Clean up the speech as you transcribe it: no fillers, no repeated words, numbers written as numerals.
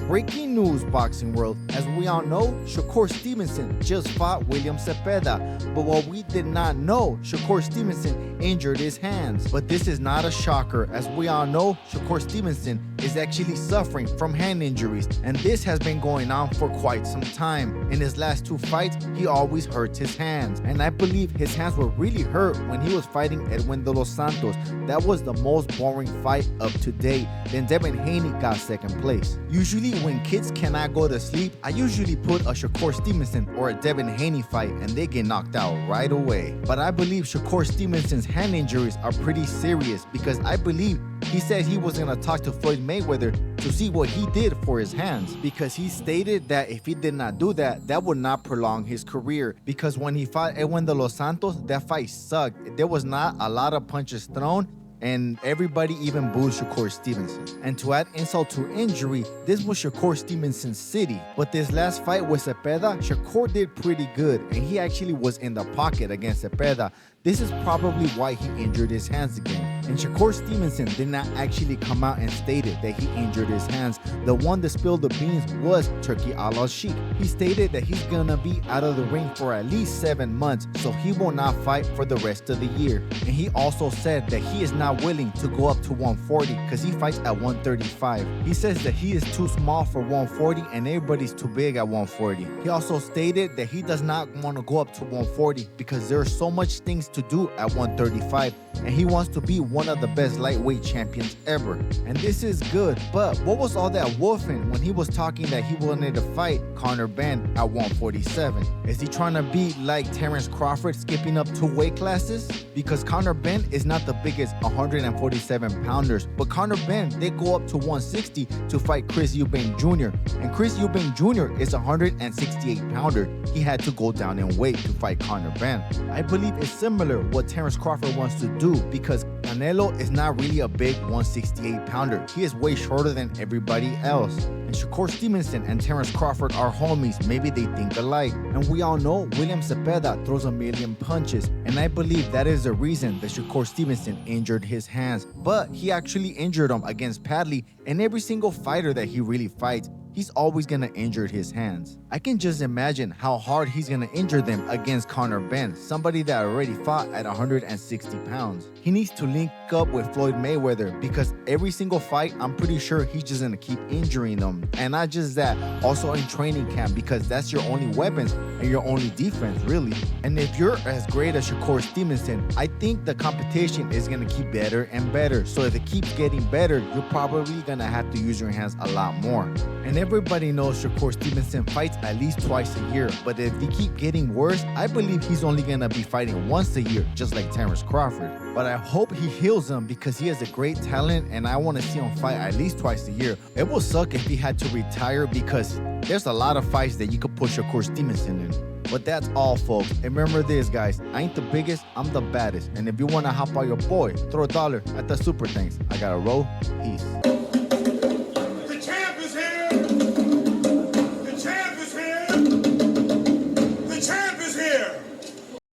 Breaking news, boxing world. As we all know, Shakur Stevenson just fought William Cepeda. But what we did not know, Shakur Stevenson injured his hands. But this is not a shocker. As we all know, Shakur Stevenson is actually suffering from hand injuries. And this has been going on for quite some time. In his last two fights, he always hurts his hands. And I believe his hands were really hurt when he was fighting Edwin de los Santos. That was the most boring fight of today. Then Devin Haney got second place. Usually when kids cannot go to sleep, I usually put a Shakur Stevenson or a Devin Haney fight and they get knocked out right away. But I believe Shakur Stevenson's hand injuries are pretty serious because I believe he said he was going to talk to Floyd Mayweather to see what he did for his hands, because he stated that if he did not do that, that would not prolong his career. Because when he fought Edwin de los Santos, that fight sucked. There was not a lot of punches thrown, and everybody even booed Shakur Stevenson. And to add insult to injury, this was Shakur Stevenson's city. But this last fight with Cepeda, Shakur did pretty good, and he actually was in the pocket against Cepeda. This is probably why he injured his hands again. And Shakur Stevenson did not actually come out and stated that he injured his hands. The one that spilled the beans was Turki ALALSHIKH. He stated that he's gonna be out of the ring for at least 7 months, so he will not fight for the rest of the year. And he also said that he is not willing to go up to 140 because he fights at 135. He says that he is too small for 140 and everybody's too big at 140. He also stated that he does not want to go up to 140 because there are so much things to do at 135, and he wants to be one of the best lightweight champions ever. And this is good, but what was all that woofing when he was talking that he wanted to fight Conor Benn at 147? Is he trying to be like Terrence Crawford, skipping up 2 weight classes? Because Conor Benn is not the biggest 147 pounders, but Conor Benn did go up to 160 to fight Chris Eubank Jr. And Chris Eubank Jr. is a 168 pounder. He had to go down in weight to fight Conor Benn. I believe it's similar what Terrence Crawford wants to do, because Canelo is not really a big 168 pounder. He is way shorter than everybody else. And Shakur Stevenson and Terrence Crawford are homies. Maybe they think alike. And we all know William Cepeda throws a million punches. And I believe that is the reason that Shakur Stevenson injured his hands. But he actually injured them against Padley, and every single fighter that he really fights, he's always gonna injure his hands. I can just imagine how hard he's gonna injure them against Conor Benn, somebody that already fought at 160 pounds. He needs to link up with Floyd Mayweather, because every single fight, I'm pretty sure he's just gonna keep injuring them. And not just that, also in training camp, because that's your only weapons and your only defense, really. And if you're as great as Shakur Stevenson, I think the competition is gonna keep better and better. So if it keeps getting better, you're probably gonna have to use your hands a lot more. And everybody knows Shakur Stevenson fights at least twice a year, but if they keep getting worse, I believe he's only gonna be fighting once a year, just like Terrence Crawford. But I hope he heals him, because he has a great talent and I want to see him fight at least twice a year. It will suck if he had to retire, because there's a lot of fights that you could put Shakur Stevenson in. But that's all, folks. And remember this, guys, I ain't the biggest, I'm the baddest. And if you want to hop on your boy, throw $1 at the super thanks. I gotta roll. Peace.